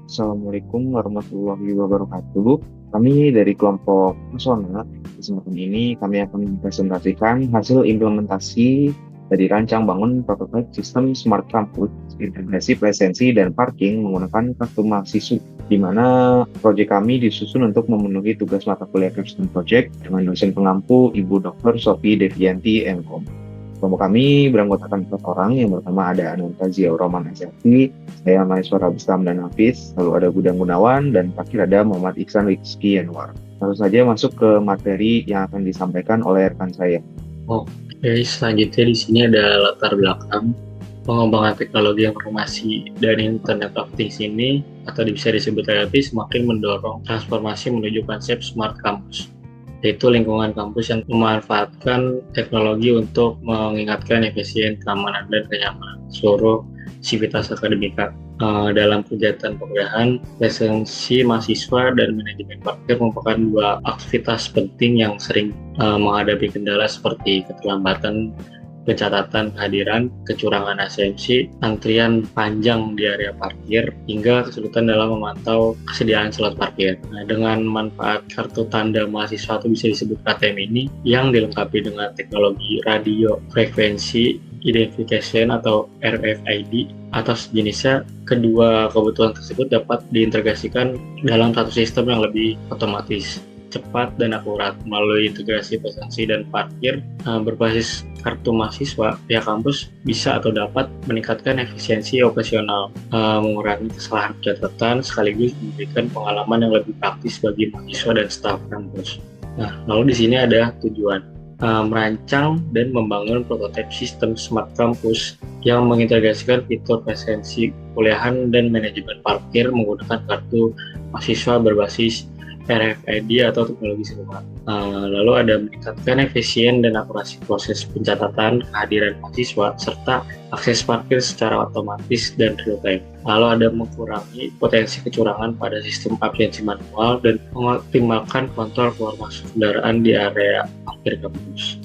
Assalamualaikum warahmatullahi wabarakatuh. Kami dari kelompok Pesona, kesempatan ini kami akan mempresentasikan hasil implementasi dari rancang bangun prototipe sistem Smart Campus, integrasi presensi dan parking menggunakan kartu mahasiswa, di mana proyek kami disusun untuk memenuhi tugas mata kuliah capstone project dengan dosen pengampu Ibu Dr. Sofi Devianti MKOM. Kelompok kami beranggotakan 4 orang. Yang pertama ada Ananta Zia Roman SFI, saya Maeswara Bustam dan Hafiz, lalu ada Gudang Gunawan, dan terakhir ada Muhammad Iksan Rizky Anwar. Langsung saja masuk ke materi yang akan disampaikan oleh rekan saya. Oke, selanjutnya di sini ada latar belakang pengembangan teknologi informasi dan Internet of Things ini, atau bisa disebut IoT, semakin mendorong transformasi menuju konsep Smart Campus, yaitu lingkungan kampus yang memanfaatkan teknologi untuk mengingatkan efisien, keamanan, dan kenyamanan seluruh sivitas akademika. Dalam kegiatan perkuliahan, presensi mahasiswa dan manajemen parkir merupakan dua aktivitas penting yang sering menghadapi kendala seperti keterlambatan pencatatan kehadiran, kecurangan ASMC, antrian panjang di area parkir, hingga kesulitan dalam memantau kesediaan slot parkir. Nah, dengan manfaat kartu tanda mahasiswa atau bisa disebut KTM ini, yang dilengkapi dengan teknologi radio frekuensi identification atau RFID atau sejenisnya, kedua kebutuhan tersebut dapat diintegrasikan dalam satu sistem yang lebih otomatis, cepat dan akurat. Melalui integrasi presensi dan parkir berbasis kartu mahasiswa, pihak kampus bisa atau dapat meningkatkan efisiensi operasional, mengurangi kesalahan pencatatan, sekaligus memberikan pengalaman yang lebih praktis bagi mahasiswa dan staf kampus. Nah, lalu di sini ada tujuan merancang dan membangun prototipe sistem Smart Campus yang mengintegrasikan fitur presensi kuliahan dan manajemen parkir menggunakan kartu mahasiswa berbasis RFID atau teknologi serupa. Lalu ada meningkatkan efisien dan akurasi proses pencatatan kehadiran mahasiswa serta akses parkir secara otomatis dan real time. Lalu ada mengurangi potensi kecurangan pada sistem absensi manual dan mengoptimalkan kontrol keluar masuk kendaraan di area parkir kampus.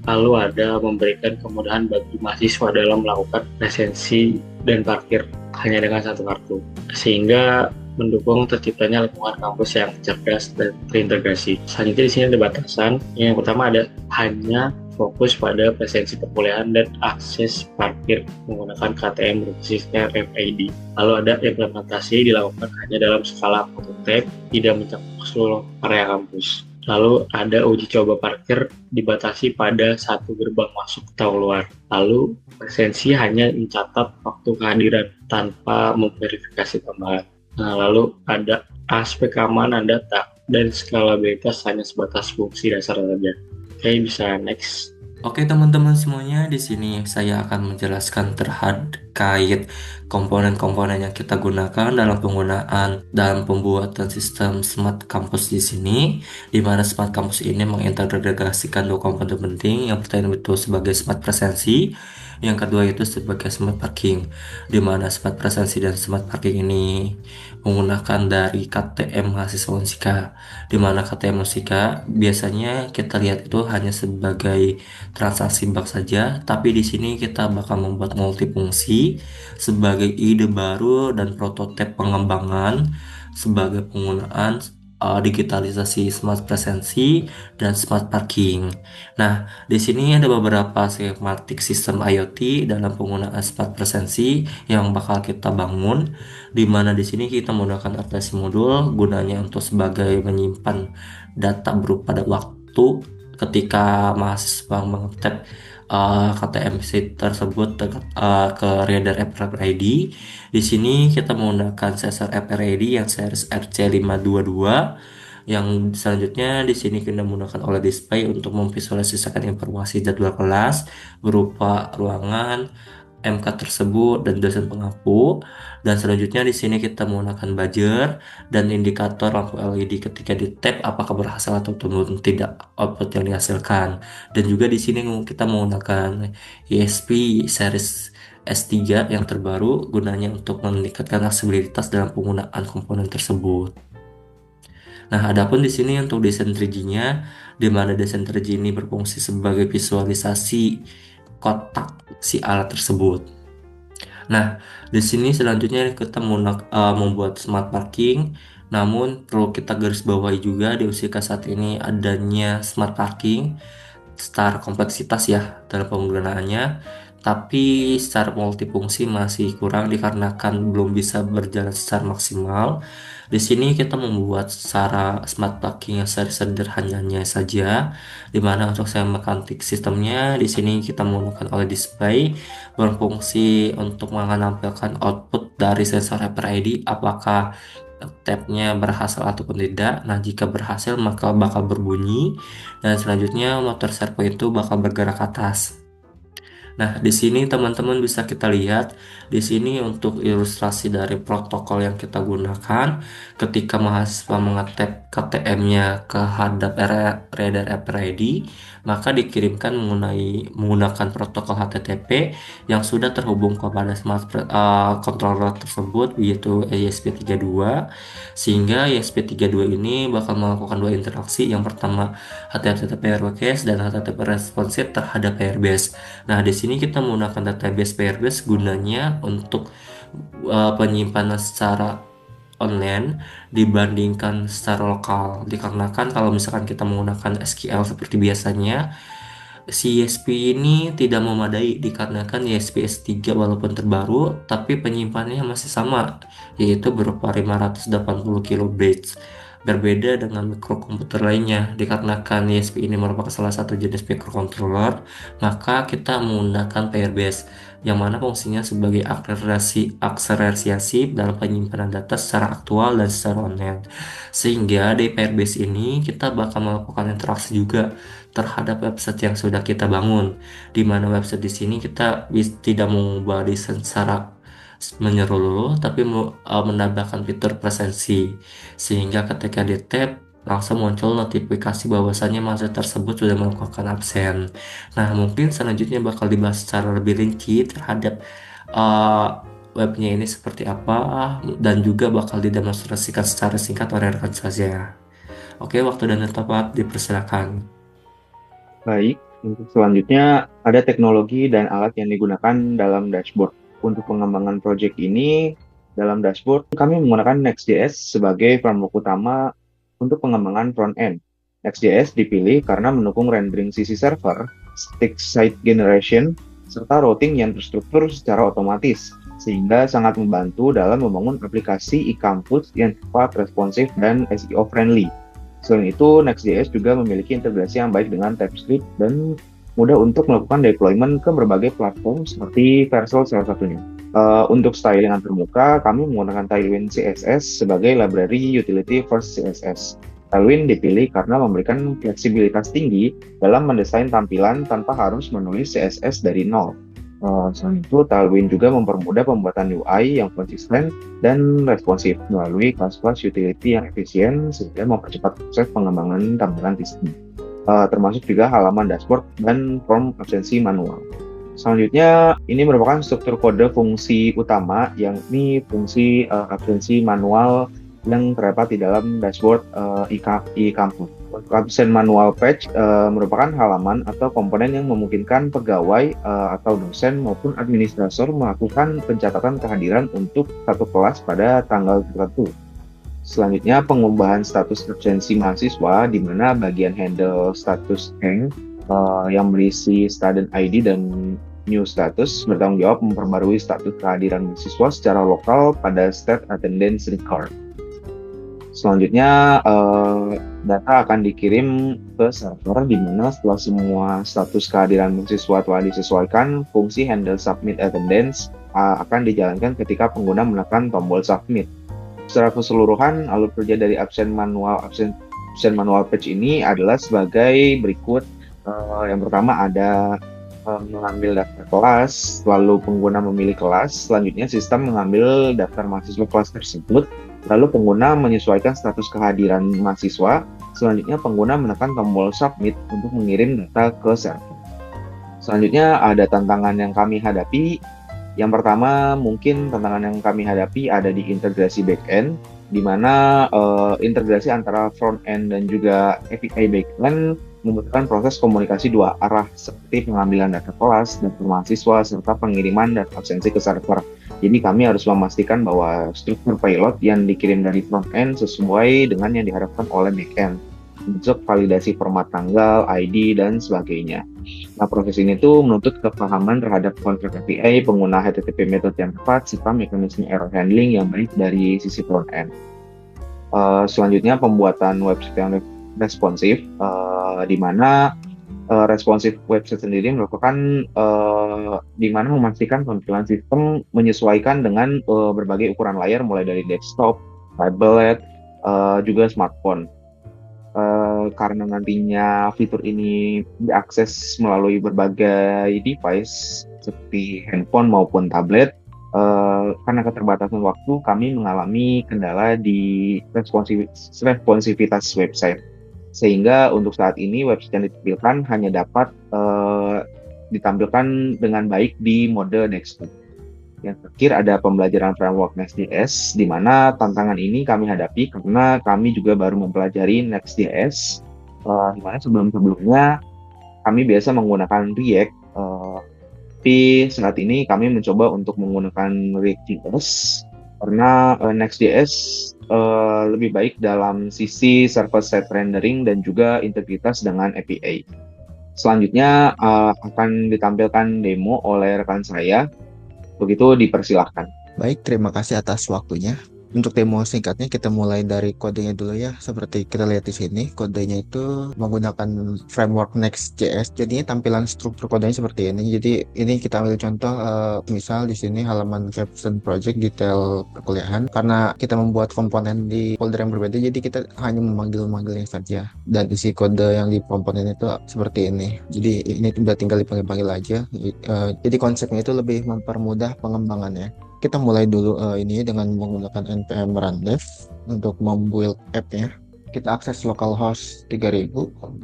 Lalu ada memberikan kemudahan bagi mahasiswa dalam melakukan presensi dan parkir hanya dengan satu kartu, sehingga mendukung terciptanya lingkungan kampus yang cerdas dan terintegrasi. Selanjutnya di sini ada batasan. Yang pertama ada hanya fokus pada presensi perkuliahan dan akses parkir menggunakan KTM berbasis RFID. Lalu ada implementasi dilakukan hanya dalam skala prototipe, tidak mencakup seluruh area kampus. Lalu ada uji coba parkir dibatasi pada satu gerbang masuk atau keluar. Lalu presensi hanya mencatat waktu kehadiran tanpa memverifikasi tambahan. Nah, lalu ada aspek keamanan data dan skalabilitas hanya sebatas fungsi dasar saja. Oke, bisa next. Oke teman-teman semuanya, di sini saya akan menjelaskan terkait komponen-komponen yang kita gunakan dalam pembuatan sistem Smart Campus di sini, di mana Smart Campus ini mengintegrasikan dua komponen penting. Yang pertama itu sebagai Smart Presensi, yang kedua itu sebagai Smart Parking, di mana Smart Presensi dan Smart Parking ini menggunakan dari KTM mahasiswa Unsika, di mana KTM Unsika biasanya kita lihat itu hanya sebagai transaksi bank saja, tapi di sini kita bakal membuat multifungsi sebagai ide baru dan prototipe pengembangan sebagai penggunaan digitalisasi smart presensi dan smart parking. Nah, di sini ada beberapa skematik sistem IoT dalam penggunaan smart presensi yang bakal kita bangun, di mana di sini kita menggunakan aplikasi modul gunanya untuk sebagai menyimpan data berupa waktu ketika mahasiswa mengetap KTM sheet tersebut ke reader FRID. Di sini kita menggunakan sensor FRID yang series RC522. Yang selanjutnya di sini kita menggunakan OLED display untuk memvisualisasikan informasi jadwal kelas berupa ruangan, MK tersebut dan dosen pengampu. Dan selanjutnya di sini kita menggunakan buzzer dan indikator lampu LED ketika di tap apakah berhasil atau tidak output yang dihasilkan. Dan juga di sini kita menggunakan ESP series S3 yang terbaru gunanya untuk meningkatkan aksesibilitas dalam penggunaan komponen tersebut. Nah, adapun di sini untuk desain 3G-nya, di mana desain 3G ini berfungsi sebagai visualisasi kotak si alat tersebut. Nah, di sini selanjutnya kita membuat smart parking, namun perlu kita garis bawahi juga di OJK saat ini adanya smart parking secara kompleksitas ya dalam penggunaannya, tapi secara multifungsi masih kurang dikarenakan belum bisa berjalan secara maksimal. Di sini kita membuat secara smart plugin yang sederhananya saja, di mana untuk saya mekanik sistemnya di sini kita menggunakan OLED display berfungsi untuk menampilkan output dari sensor HyperID apakah tabnya berhasil ataupun tidak. Nah, jika berhasil maka bakal berbunyi dan selanjutnya motor servo itu bakal bergerak ke atas. Nah, di sini teman-teman bisa kita lihat di sini untuk ilustrasi dari protokol yang kita gunakan ketika mahasiswa mengetap KTM-nya ke hadap radar RFID, maka dikirimkan menggunakan protokol HTTP yang sudah terhubung kepada smart controller tersebut yaitu ESP32, sehingga ESP32 ini bakal melakukan dua interaksi. Yang pertama HTTP request dan HTTP responsive terhadap Airbase. Nah, di sini kita menggunakan database Firebase gunanya untuk penyimpanan secara online dibandingkan secara lokal. Dikarenakan kalau misalkan kita menggunakan SQL seperti biasanya, si ESP ini tidak memadai dikarenakan ESP S3 walaupun terbaru, tapi penyimpanannya masih sama, yaitu berupa 580 kilobytes. Berbeda dengan mikrokomputer lainnya, dikarenakan ESP ini merupakan salah satu jenis microcontroller, maka kita menggunakan Firebase, yang mana fungsinya sebagai akselerasi dalam penyimpanan data secara aktual dan secara online. Sehingga di Firebase ini kita bakal melakukan interaksi juga terhadap website yang sudah kita bangun, di mana website di sini kita tidak mengubah desain secara menyeluruh, tapi menambahkan fitur presensi, sehingga ketika di tab langsung muncul notifikasi bahwasannya mahasiswa tersebut sudah melakukan absen. Nah, mungkin selanjutnya bakal dibahas secara lebih rinci terhadap uh, webnya ini seperti apa, dan juga bakal didemonstrasikan secara singkat oleh rekan saya. Oke, waktu dan tempat dipersilakan. Baik, untuk selanjutnya ada teknologi dan alat yang digunakan dalam dashboard. Untuk pengembangan proyek ini, dalam dashboard kami menggunakan Next.js sebagai framework utama untuk pengembangan front-end. Next.js dipilih karena mendukung rendering sisi server, static site generation, serta routing yang terstruktur secara otomatis, sehingga sangat membantu dalam membangun aplikasi e-campus yang cepat, responsif, dan SEO-friendly. Selain itu, Next.js juga memiliki integrasi yang baik dengan TypeScript dan mudah untuk melakukan deployment ke berbagai platform seperti Vercel salah satunya. Untuk styling antarmuka, kami menggunakan Tailwind CSS sebagai library utility first CSS. Tailwind dipilih karena memberikan fleksibilitas tinggi dalam mendesain tampilan tanpa harus menulis CSS dari nol. Selain itu, Tailwind juga mempermudah pembuatan UI yang konsisten dan responsif melalui kelas-kelas utility yang efisien sehingga mempercepat proses pengembangan tampilan sistem, termasuk juga halaman dashboard dan form absensi manual. Selanjutnya, ini merupakan struktur kode fungsi utama, yakni fungsi absensi manual yang terdapat di dalam dashboard e-campus. Absen manual page merupakan halaman atau komponen yang memungkinkan pegawai atau dosen maupun administrator melakukan pencatatan kehadiran untuk satu kelas pada tanggal tertentu. Selanjutnya, pengubahan status absensi mahasiswa, di mana bagian handle status hang yang berisi student ID dan new status bertanggung jawab memperbarui status kehadiran mahasiswa secara lokal pada state attendance record. Selanjutnya, data akan dikirim ke server, di mana setelah semua status kehadiran mahasiswa telah disesuaikan, fungsi handle submit attendance akan dijalankan ketika pengguna menekan tombol submit. Secara keseluruhan, alur kerja dari absen manual page ini adalah sebagai berikut. Yang pertama ada mengambil daftar kelas, lalu pengguna memilih kelas, selanjutnya sistem mengambil daftar mahasiswa kelas tersebut, lalu pengguna menyesuaikan status kehadiran mahasiswa, selanjutnya pengguna menekan tombol submit untuk mengirim data ke server. Selanjutnya ada tantangan yang kami hadapi. Yang pertama, mungkin tantangan yang kami hadapi ada di integrasi backend, di mana integrasi antara front-end dan juga API backend membutuhkan proses komunikasi dua arah seperti pengambilan data kelas, data mahasiswa, serta pengiriman data absensi ke server. Jadi kami harus memastikan bahwa struktur payload yang dikirim dari front end sesuai dengan yang diharapkan oleh back end, termasuk validasi format tanggal, ID, dan sebagainya. Nah, proses ini tuh menuntut kepahaman terhadap konsep API, pengguna HTTP method yang tepat, serta mekanisme error handling yang baik dari sisi front end. Selanjutnya pembuatan website yang responsif, di mana responsif website sendiri merupakan di mana memastikan tampilan sistem menyesuaikan dengan berbagai ukuran layar mulai dari desktop, tablet, juga smartphone. Karena nantinya fitur ini diakses melalui berbagai device seperti handphone maupun tablet, karena keterbatasan waktu kami mengalami kendala di responsivitas website. Sehingga untuk saat ini website yang ditampilkan hanya dapat ditampilkan dengan baik di mode desktop. Yang terakhir ada pembelajaran framework Next.js, di mana tantangan ini kami hadapi karena kami juga baru mempelajari Next.js, di mana sebelum-sebelumnya kami biasa menggunakan React, tapi saat ini kami mencoba untuk menggunakan React.js karena Next.js lebih baik dalam sisi server-side rendering dan juga integritas dengan API. Selanjutnya akan ditampilkan demo oleh rekan saya. Begitu, dipersilahkan. Baik, terima kasih atas waktunya. Untuk demo singkatnya kita mulai dari kodenya dulu ya. Seperti kita lihat di sini, kodenya itu menggunakan framework Next.js. Jadinya tampilan struktur kodenya seperti ini. Jadi ini kita ambil contoh, misal di sini halaman caption project detail perkuliahan. Karena kita membuat komponen di folder yang berbeda, jadi kita hanya memanggil-manggilnya saja. Dan isi kode yang di komponen itu seperti ini. Jadi ini udah tinggal dipanggil-panggil aja. Jadi konsepnya itu lebih mempermudah pengembangannya. Kita mulai dulu ini dengan menggunakan npm run dev untuk membuild app-nya. Kita akses localhost 3000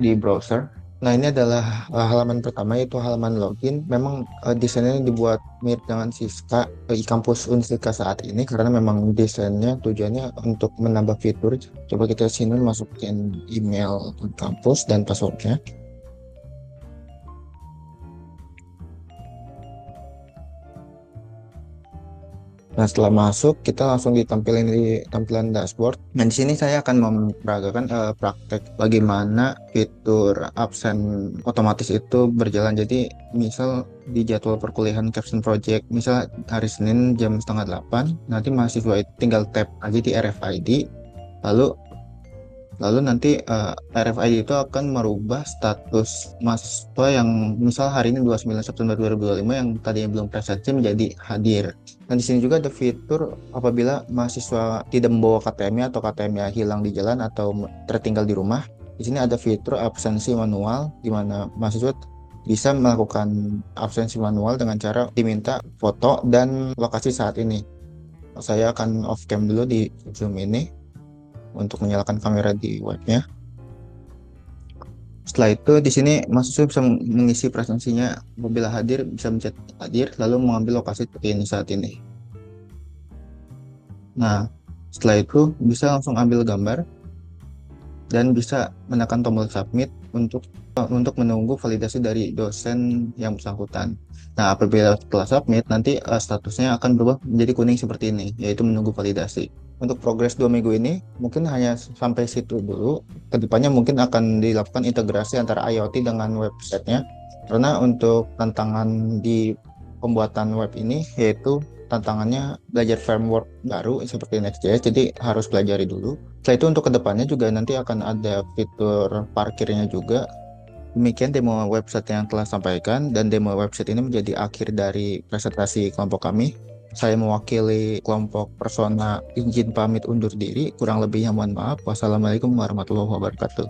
di browser. Nah, ini adalah halaman pertama, yaitu halaman login. Memang desainnya dibuat mirip dengan Siska kampus Unisika saat ini karena memang desainnya tujuannya untuk menambah fitur. Coba kita sini masukin email kampus dan passwordnya. Nah, setelah masuk, kita langsung ditampilkan di tampilan dashboard. Nah, di sini saya akan memperagakan praktek bagaimana fitur absen otomatis itu berjalan. Jadi, misal di jadwal perkuliahan caption project, misal hari Senin jam 7:30, nanti mahasiswa itu tinggal tap aja di RFID, lalu nanti RFID itu akan merubah status mahasiswa yang misal hari ini 29 September 2025 yang tadinya belum presensi menjadi hadir. Nah, di sini juga ada fitur apabila mahasiswa tidak membawa KTM-nya atau KTM-nya hilang di jalan atau tertinggal di rumah. Di sini ada fitur absensi manual di mana mahasiswa bisa melakukan absensi manual dengan cara diminta foto dan lokasi saat ini. Saya akan off cam dulu di Zoom ini untuk menyalakan kamera di webnya. Setelah itu di sini mahasiswa bisa mengisi presensinya. Apabila hadir bisa mencet hadir lalu mengambil lokasi seperti ini saat ini. Nah, setelah itu bisa langsung ambil gambar dan bisa menekan tombol submit untuk menunggu validasi dari dosen yang bersangkutan. Nah, apabila setelah submit nanti statusnya akan berubah menjadi kuning seperti ini, yaitu menunggu validasi. Untuk progres 2 minggu ini mungkin hanya sampai situ dulu. Kedepannya mungkin akan dilakukan integrasi antara IoT dengan websitenya. Karena untuk tantangan di pembuatan web ini yaitu tantangannya belajar framework baru seperti Next.js, jadi harus pelajari dulu. Setelah itu untuk kedepannya juga nanti akan ada fitur parkirnya juga. Demikian demo website yang telah sampaikan, dan demo website ini menjadi akhir dari presentasi kelompok kami. Saya mewakili kelompok Persona izin pamit undur diri, kurang lebihnya mohon maaf. Wassalamualaikum warahmatullahi wabarakatuh.